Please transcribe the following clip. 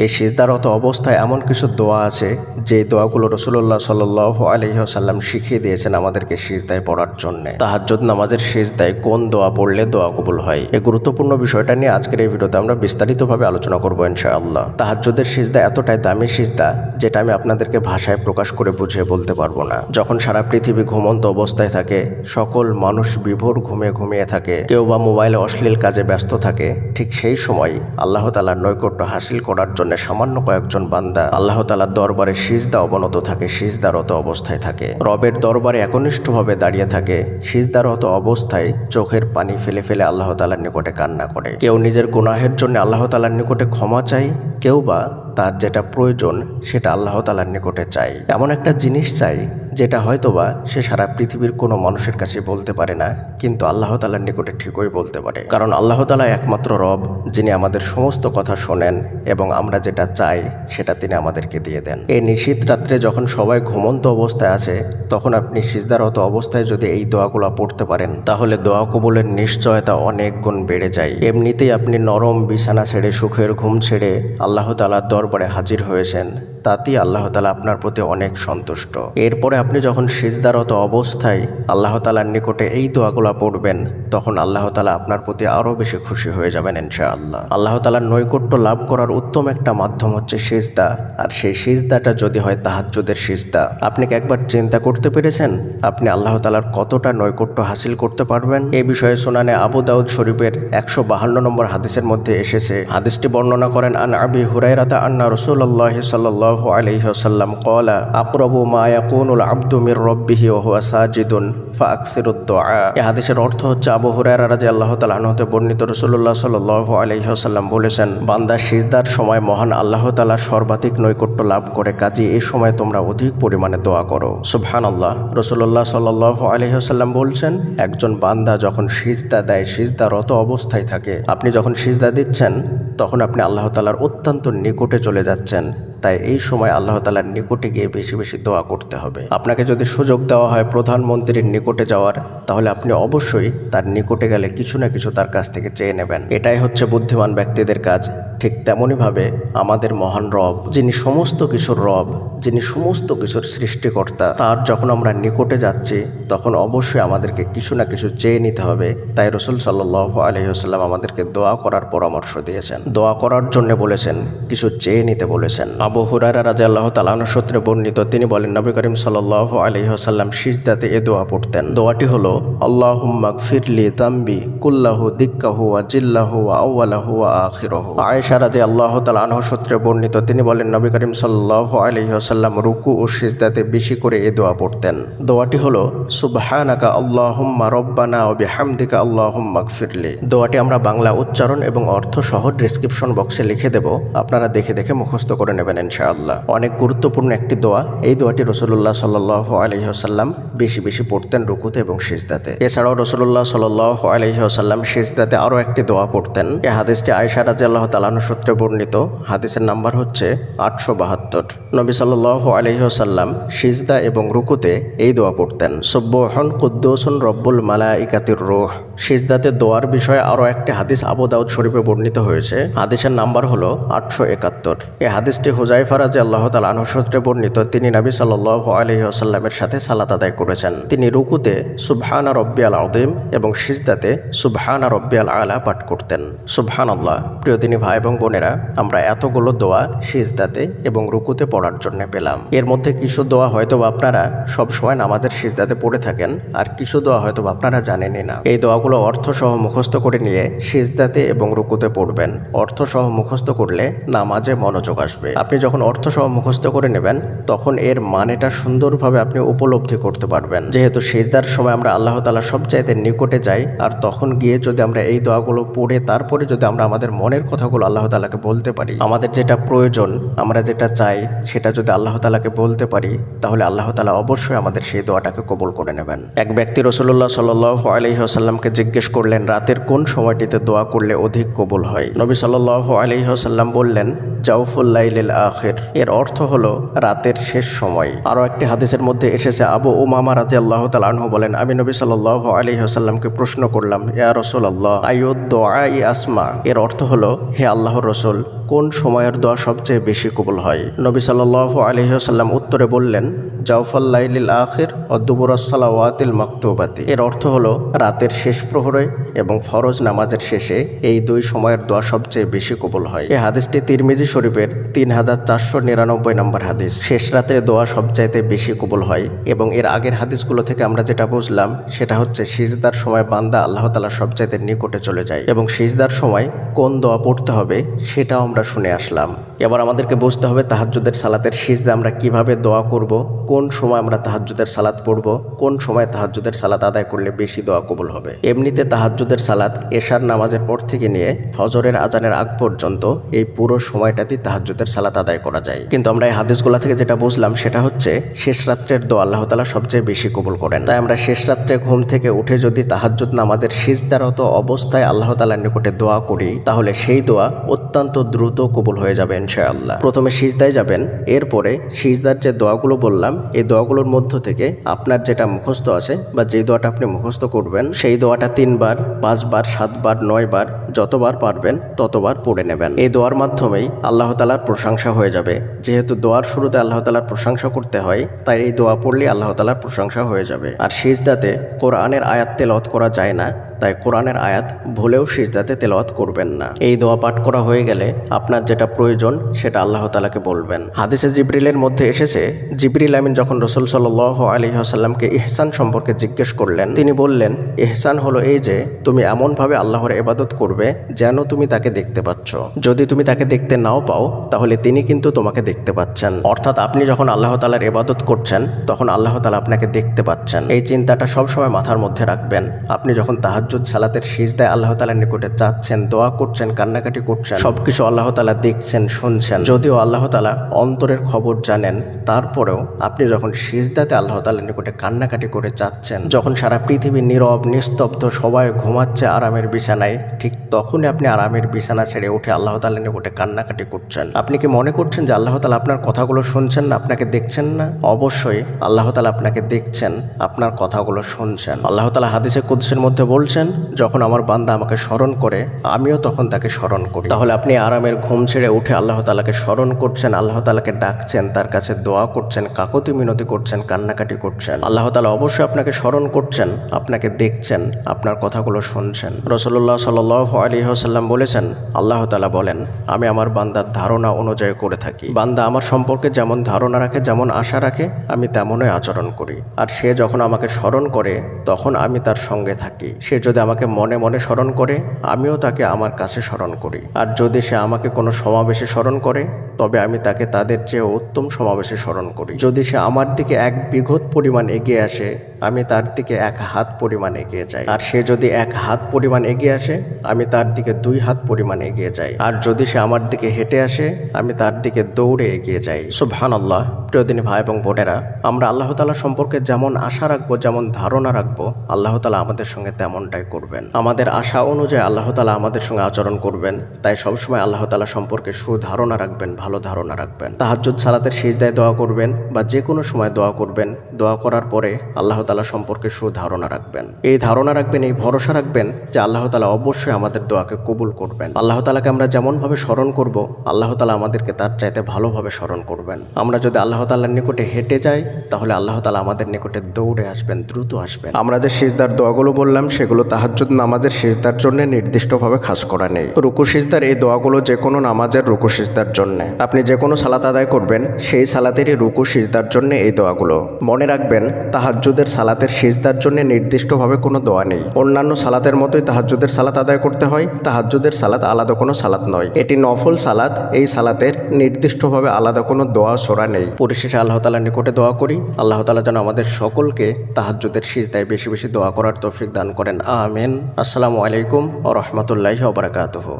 এই সিজদারত অবস্থায় এমন কিছু দোয়া আছে যে দোয়াগুলো রাসূলুল্লাহ সাল্লাল্লাহু আলাইহি ওয়াসাল্লাম শিখিয়ে দিয়েছেন আমাদেরকে সিজদায় পড়ার জন্য। তাহাজ্জুদ নামাজের সিজদায় কোন দোয়া পড়লে দোয়া কবুল হয়, এই গুরুত্বপূর্ণ বিষয়টা নিয়ে আজকের এই ভিডিওতে আমরা বিস্তারিতভাবে আলোচনা করব ইনশাআল্লাহ। তাহাজ্জুদের সিজদা এতটাই দামি সিজদা যেটা আমি আপনাদেরকে ভাষায় প্রকাশ করে বুঝিয়ে বলতে পারবো না। যখন সারা পৃথিবী ঘুমন্ত অবস্থায় থাকে, সকল মানুষ বিভোর ঘুমিয়ে থাকে, কেউ বা মোবাইলে অশ্লীল কাজে ব্যস্ত থাকে, ঠিক সেই সময় আল্লাহ তাআলার নৈকট্য হাসিল করার জন্য সামান্য কয়েকজন বান্দা আল্লাহ তাআলার দরবারে সিজদা অবনত থাকে, সিজদারত অবস্থায় থাকে, রবের দরবারে একনিষ্ঠভাবে দাঁড়িয়ে থাকে। সিজদারত অবস্থায় চোখের পানি ফেলে ফেলে আল্লাহ তাআলার নিকটে কান্না করে। কেউ নিজের গুনাহের জন্য আল্লাহ তাআলার নিকটে ক্ষমা চায়, কেউ বা তার যেটা প্রয়োজন সেটা আল্লাহ তাআলার নিকটে চায়। এমন একটা জিনিস চাই যেটা হয়তোবা সে সারা পৃথিবীর কোনো মানুষের কাছে বলতে পারে না, কিন্তু আল্লাহ তাআলার নিকটে ঠিকই বলতে পারে। কারণ আল্লাহ তাআলা একমাত্র রব, যিনি আমাদের সমস্ত কথা শোনেন এবং আমরা যেটা চাই সেটা তিনি আমাদেরকে দিয়ে দেন। এই নিশীথ রাত্রে যখন সবাই ঘুমন্ত অবস্থায় আছে, তখন আপনি সিজদারত অবস্থায় যদি এই দোয়াগুলো পড়তে পারেন, তাহলে দোয়া কবুলের নিশ্চয়তা অনেক গুণ বেড়ে যায়। এমনিতেই আপনি নরম বিছানা ছেড়ে, সুখের ঘুম ছেড়ে আল্লাহ তাআলার দরবারে হাজির হয়েছেন, তাতেই আল্লাহ তাআলা আপনার প্রতি অনেক সন্তুষ্ট। এরপরে আপনি যখন সিজদারত অবস্থায় আল্লাহ তাআলার নিকটে এই দোয়াগুলো পড়বেন, তখন আল্লাহ তাআলা আপনার প্রতি আরও বেশি খুশি হয়ে যাবেন ইনশাআল্লাহ। আল্লাহ তাআলার নৈকট্য লাভ করার উত্তম একটা মাধ্যম হচ্ছে সিজদা, আর সেই সিজদাটা যদি হয় তাহাজ্জুদের সিজদা। আপনি কি একবার চিন্তা করতে পেরেছেন আপনি আল্লাহ তাআলার কতটা নৈকট্য হাসিল করতে পারবেন? এই বিষয়ে সুনানে আবু দাউদ শরীফের 152 নম্বর হাদিসের মধ্যে এসেছে। হাদিসটি বর্ণনা করেন আন আবি হুরায়রাতা আন্না রাসূলুল্লাহ সাল্লাল্লাহু আলাইহি ওয়াসাল্লাম ক্বালা আকরাবু মা ইয়াকুনুল আবদু মির রাব্বিহি ওয়া হুয়া সাজিদুন ফাআকসিরুদ দুআ। এই হাদিসের অর্থ হচ্ছে আবু হুরায়রা রাদিয়াল্লাহু তাআলা আনহু হতে বর্ণিত রাসূলুল্লাহ সাল্লাল্লাহু আলাইহি ওয়াসাল্লাম বলেছেন, বান্দা সিজদার সময় মহান আল্লাহ তাআলার সর্বাধিক নৈকট্য লাভ করে, কাজে এই সময় তোমরা অধিক পরিমাণে দোয়া করো। সুবহানাল্লাহ। রাসূলুল্লাহ সাল্লাল্লাহু আলাইহি ওয়াসাল্লাম বলছেন, একজন বান্দা যখন সিজদা দেয়, সিজদারত অবস্থায় থাকে, আপনি যখন সিজদা দিচ্ছেন তখন আপনি আল্লাহ তাআলার অত্যন্ত নিকটে চলে যাচ্ছেন। তাই এই সময় আল্লাহ তাআলার নিকটে গিয়ে বেশি বেশি দোয়া করতে হবে। আপনাকে যদি সুযোগ দেওয়া হয় প্রধানমন্ত্রীর নিকটে যাওয়ার, তাহলে আপনি অবশ্যই তার নিকটে গেলে কিছু না কিছু তার কাছ থেকে চেয়ে নেবেন। এটাই হচ্ছে বুদ্ধিমান ব্যক্তিদের কাজ। ঠিক তেমনইভাবে আমাদের মহান রব, যিনি সমস্ত কিছুর রব, যিনি সমস্ত কিছুর সৃষ্টিকর্তা, তার যখন আমরা নিকটে যাচ্ছি তখন অবশ্যই আমাদেরকে কিছু না কিছু চেয়ে নিতে হবে। তাই রাসূল সাল্লাল্লাহু আলাইহি ওয়াসাল্লাম আমাদেরকে দোয়া করার পরামর্শ দিয়েছেন, দোয়া করার জন্য বলেছেন, কিছু চেয়ে নিতে বলেছেন। আবু হুরায়রা রাদিয়াল্লাহু তাআলা আনহু সূত্রে বর্ণিত, তিনি বলেন, নবী করিম সাল্লাল্লাহু আলাইহি ওয়াসাল্লাম সিজদাতে এ দোয়া পড়তেন। দোয়াটি হলো আল্লাহুম্মা গফিরলি যামবি কুল্লাহু দিক্কাহু ওয়া জিল্লাহু ওয়া আউওয়ালাহু ওয়া আখিরাহু। আয়েশা রাদিয়াল্লাহু তাআলা আনহা সূত্রে বর্ণিত, তিনি বলেন, নবী করিম সাল্লাল্লাহু আলাইহি ওয়াসাল্লাম রুকু ও সিজদাতে বেশি করে এ দোয়া পড়তেন। দোয়াটি হলো সুবহানাকা আল্লাহুম্মা রব্বানা ওয়া বিহামদিকা আল্লাহুম্মা গফিরলি। দোয়াটি আমরা বাংলা উচ্চারণ এবং অর্থ সহ ডেসক্রিপশন বক্সে লিখে দেব, আপনারা দেখে দেখে মুখস্থ করে নেবেন ইনশাআল্লাহ। অনেক গুরুত্বপূর্ণ একটি দোয়া। এই দোয়াটি রাসূলুল্লাহ সাল্লাল্লাহু আলাইহি ওয়াসাল্লাম বেশি বেশি পড়তেন রুকুতে এবং সিজদাতে। এছাড়াও রাসূলুল্লাহ সাল্লাল্লাহু আলাইহি ওয়াসাল্লাম সিজদাতে আরও একটি দোয়া পড়তেন। এই হাদিসটি আয়েশা রাদিয়াল্লাহু তাআলা আনহা সূত্রে বর্ণিত। হাদিসের নাম্বার হচ্ছে 872। নবী সাল্লাল্লাহু আলাইহি ওয়াসাল্লাম সিজদা এবং রুকুতে এই দোয়া পড়তেন, সুবহান কুদ্দুসুন রব্বুল মালাইকাতির রূহ। সিজদাতে দোয়ার বিষয়ে আরও একটি হাদিস আবু দাউদ শরীফে বর্ণিত হয়েছে। হাদিসের নাম্বার হলো 871। এই হাদিসটি হুযায়ফা রাদিয়াল্লাহু তাআলা আনহু সূত্রে বর্ণিত। তিনি নবী সাল্লাল্লাহু আলাইহি ওয়াসাল্লামের সাথে সালাত আদায় করেছেন। তিনি রুকুতে সুবহানা রব্বিয়াল আযীম এবং সিজদাতে সুবহানা রব্বিয়াল আলা পাঠ করতেন। সুবহানাল্লাহ। প্রিয় দিনী ভাই এবং বোনেরা, আমরা এতগুলো দোয়া সিজদাতে এবং রুকুতে পড়ার জন্য পেলাম। এর মধ্যে কিছু দোয়া হয়তো আপনারা সবসময় নামাজের সিজদাতে পড়ে থাকেন, আর কিছু দোয়া হয়তো আপনারা জানেনই না। এই দোয়াগুলো অর্থ সহ মুখস্থ করে নিয়ে সিজদাতে এবং রুকুতে পড়বেন। অর্থ সহ মুখস্থ করলে নামাজে মনোযোগ আসবে। আপনি যখন অর্থ সহ মুখস্থ করে নেবেন, তখন এর মানেটা সুন্দরভাবে আপনি উপলব্ধি করতে পারবেন। যেহেতু সিজদার সময় আমরা আল্লাহ তাআলা সবচাইতে নিকটে যাই, আর তখন গিয়ে যদি আমরা এই দোয়াগুলো পড়ে তারপরে যদি আমরা আমাদের মনের কথাগুলো আল্লাহ তাআলাকে বলতে পারি, আমাদের যেটা প্রয়োজন, আমরা যেটা চাই সেটা যদি আল্লাহ তাআলাকে বলতে পারি, তাহলে আল্লাহ তাআলা অবশ্যই আমাদের সেই দোয়াটাকে কবুল করে নেবেন। এক ব্যক্তি রাসূলুল্লাহ সাল্লাল্লাহু আলাইহি ওয়াসাল্লামকে জিজ্ঞেস করলেন, রাতের কোন সময়টিতে দোয়া করলে অধিক কবুল হয়? নবী সাল্লাল্লাহু আলাইহি ওয়াসাল্লাম বললেন, জাওফুল লাইলিল আখির। এর অর্থ হলো রাতের শেষ সময়। আরও একটি হাদিসের মধ্যে এসেছে, আবু উমামা রাদিয়াল্লাহু তাআলা আনহু বলেন, আমি নবী সাল্লাল্লাহু আলাইহি ওয়াসাল্লামকে প্রশ্ন করলাম, ইয়া রাসূলুল্লাহ আইয়ুদ দুআই আসমা। এর অর্থ হলো, হে আল্লাহর রাসূল, কোন সময়ের দোয়া সবচেয়ে বেশি কবুল হয়? নবী সাল্লাল্লাহু আলাইহি ওয়াসাল্লাম উত্তরে বললেন, জাওফাল লাইলিল আখির ও দুবুরাস সালাওয়াতিল মাকতুবাতি। এর অর্থ হলো রাতের শেষ প্রহরে এবং ফরজ নামাজের শেষে এই দুই সময়ের দোয়া সবচেয়ে বেশি কবুল হয়। এই হাদিসটি তিরমিজি শরীফের 3499 নম্বর হাদিস। শেষ রাতে দোয়া সবচাইতে বেশি কবুল হয় এবং এর আগের হাদিসগুলো থেকে আমরা যেটা বুঝলাম সেটা হচ্ছে সিজদার সময় বান্দা আল্লাহ তাআলা সবচাইতে নিকটে চলে যায় এবং সিজদার সময় কোন দোয়া পড়তে হবে সেটাও আমরা শুনে আসলাম। এবার আমাদেরকে বুঝতে হবে তাহাজ্জুদের সালাতের সিজদা আমরা কিভাবে দোয়া করব, কোন সময় আমরা তাহাজ্জুদের সালাত পড়ব, কোন সময় তাহাজ্জুদের সালাত আদায় করলে বেশি দোয়া কবুল হবে। এমনিতে তাহাজ্জুদের সালাত এশার নামাজের পর থেকে নিয়ে ফজরের আজানের আগ পর্যন্ত এই পুরো সময়টাতেই তাহাজ্জুদের সালাত আদায় করা যায়। কিন্তু আমরা এই হাদিসগুলো থেকে যেটা বুঝলাম সেটা হচ্ছে শেষ রাত্রের দোয়া আল্লাহ তাআলা সবচেয়ে বেশি কবুল করেন। তাই আমরা শেষ রাত্রে ঘুম থেকে উঠে যদি তাহাজ্জুদ নামাজের সিজদারত অবস্থায় আল্লাহ তাআলার নিকটে দোয়া করি তাহলে সেই দোয়া অত্যন্ত দ্রুত কবুল হয়ে যাবে ইনশাআল্লাহ। প্রথমে সিজদায় যাবেন, এরপরে সিজদার যে দোয়াগুলো বললাম এই দোয়াগুলোর মধ্য থেকে আপনার যেটা মুখস্থ আছে বা যে দোয়াটা আপনি মুখস্থ করবেন সেই দোয়াটা 3 বার, 5 বার, 7 বার, 9 বার যতবার পারবেন ততবার পড়ে নেবেন। এই দোয়ার মাধ্যমেই আল্লাহ তাআলার প্রশংসা হয়ে যাবে। যেহেতু দোয়ার শুরুতে আল্লাহ তাআলার প্রশংসা করতে হয় তাই এই দোয়া পড়লে আল্লাহ তাআলার প্রশংসা হয়ে যাবে। আর সিজদাতে কোরআনের আয়াত তেলাওয়াত করা যায় না, তাই কোরআনের আয়াত ভুলেও সিজদাতে তেলাওয়াত করবেন না। এই দোয়া পাঠ করা হয়ে গেলে আপনার যেটা প্রয়োজন সেটা আল্লাহ তাআলাকে বলবেন। হাদিসে জিবরিলের মধ্যে এসেছে, জিবরিল আমিন যখন রাসূল সাল্লাল্লাহু আলাইহি ওয়াসাল্লামকে ইহসান সম্পর্কে জিজ্ঞেস করলেন, তিনি বললেন, ইহসান হলো এই যে তুমি এমনভাবে আল্লাহর ইবাদত করবে যেন তুমি তাকে দেখতে পাচ্ছ। যদি তুমি তাকে দেখতে নাও পাও তাহলে তিনি কিন্তু তোমাকে দেখতে পাচ্ছেন। অর্থাৎ আপনি যখন আল্লাহ তাআলার ইবাদত করছেন তখন আল্লাহ তাআলা আপনাকে দেখতে পাচ্ছেন। এই চিন্তাটা সবসময় মাথার মধ্যে রাখবেন। আপনি যখন তাহাজ্জুদ সালাতের সিজদায় আল্লাহ তাআলার নিকটে চাচ্ছেন, দোয়া করছেন, কান্নাকাটি করছেন, সবকিছু আল্লাহ তাআলা দেখছেন, শুনছেন। যদিও আল্লাহ তাআলা অন্তরের খবর জানেন, তারপরেও আপনি যখন সিজদাতে আল্লাহ তাআলার নিকটে কান্নাকাটি করে চাচ্ছেন, যখন সারা পৃথিবী নীরব নিস্তব্ধ, সবাই ঘুমাচ্ছে আরামের বিছানায়, ঠিক তখনই আপনি আরামের বিছানা ছেড়ে উঠে আল্লাহ তাআলার নিকটে কান্নাকাটি করছেন। আপনি কি মনে করছেন যে আল্লাহ তাআলা আপনার কথাগুলো শুনছেন না, আপনাকে দেখছেন না? অবশ্যই আল্লাহ তাআলা আপনাকে দেখছেন, আপনার কথাগুলো শুনছেন। আল্লাহ তাআলা হাদিসে কুদসির মধ্যে বলছেন, যখন আমার বান্দা আমাকে স্মরণ করে আমিও তখন তাকে স্মরণ করি। তাহলে আপনি আরামের ঘুম ছেড়ে উঠে আল্লাহ তাআলাকে স্মরণ করছেন, আল্লাহ তাআলাকে ডাকছেন, তার কাছে দোয়া করছেন, কাকুতি মিনতি করছেন, কান্নাকাটি করছেন। আল্লাহ তাআলা অবশ্যই আপনাকে স্মরণ করছেন, আপনাকে দেখছেন, আপনার কথাগুলো শুনছেন। রাসূলুল্লাহ সাল্লাল্লাহু আলাইহি ওয়াসাল্লাম বলেছেন, আল্লাহ তাআলা বলেন, আমি আমার বান্দার ধারণা অনুযায়ী করে থাকি। বান্দা আমার সম্পর্কে যেমন ধারণা রাখে, যেমন আশা রাখে, আমি তেমনই আচরণ করি। আর সে যখন আমাকে স্মরণ করে তখন আমি তার সঙ্গে থাকি। সে যদি আমাকে মনে মনে স্মরণ করে আমিও তাকে আমার কাছে স্মরণ করি। আর যদি সে আমাকে কোনো সমাবেশে স্মরণ করে তবে আমি তাকে তাদের চেয়ে উত্তম সমাবেশে স্মরণ করি। যদি সে আমার দিকে 1 বিঘত পরিমাণ এগিয়ে আসে আমি তার দিকে 1 হাত পরিমাণ এগিয়ে যাই। আর সে যদি 1 হাত পরিমাণ এগিয়ে আসে আমি তার দিকে 2 হাত পরিমাণ এগিয়ে যাই। আর যদি সে আমার দিকে হেঁটে আসে আমি তার দিকে দৌড়ে এগিয়ে যাই। সুবহানাল্লাহ। প্রিয়দিনী ভাই এবং বোনেরা, আমরা আল্লাহ তাআলা সম্পর্কে যেমন আশা রাখবো, যেমন ধারণা রাখবো, আল্লাহ তাআলা আমাদের সঙ্গে তেমনটাই করবেন। আমাদের আশা অনুযায়ী আল্লাহ তাআলা আমাদের সঙ্গে আচরণ করবেন। তাই সবসময় আল্লাহ তাআলা সম্পর্কে সুধারণা রাখবেন, ভালো ধারণা রাখবেন। তাহাজ্জুদ সালাতের সিজদায় দোয়া করবেন বা যে কোনো সময় দোয়া করবেন, দোয়া করার পরে আল্লাহ তাআলা সম্পর্কে সুধারণা রাখবেন। এই ধারণা রাখবেন, এই ভরসা রাখবেন যে আল্লাহ তাআলা অবশ্যই আমাদের দোয়াকে কবুল করবেন। আল্লাহ তাআলাকে আমরা যেমনভাবে স্মরণ করব আল্লাহ তাআলা আমাদেরকে তার চাইতে ভালোভাবে স্মরণ করবেন। আমরা যদি আল্লাহ তাআলার নিকটে হেঁটে যাই তাহলে আল্লাহ তাআলা আমাদের নিকটে দৌড়ে আসবেন, দ্রুত আসবেন। আমরা যে সিজদার দোয়াগুলো বললাম সেগুলো তাহাজ্জুদ নামাজের সিজদার জন্য নির্দিষ্টভাবে খাস করা নেই। রুকু সিজদার এই দোয়াগুলো যে কোনো নামাজের রুকু সিজদার জন্য। আপনি যে কোনো সালাত আদায় করবেন সেই সালাতেরই রুকু সিজদার জন্য এই দোয়াগুলো। মনে রাখবেন তাহাজ্জুদের সালাতের সিজদার জন্য নির্দিষ্টভাবে কোনো দোয়া নেই। অন্যান্য সালাতের মতোই তাহাজ্জুদের সালাত আদায় করতে হয়। তাহাজ্জুদের সালাত আলাদা কোনো সালাত নয়, এটি নফল সালাত। এই সালাতের নির্দিষ্টভাবে আলাদা কোনো দোয়া সূরা নেই। পরিশেষে আল্লাহ তাআলার নিকটে দোয়া করি, আল্লাহ তাআলা যেন আমাদের সকলকে তাহাজ্জুদের সিজদায় বেশি বেশি দোয়া করার তৌফিক দান করেন। আমিন। আসসালামু আলাইকুম ওয়া রাহমাতুল্লাহি ওয়া বারাকাতুহু।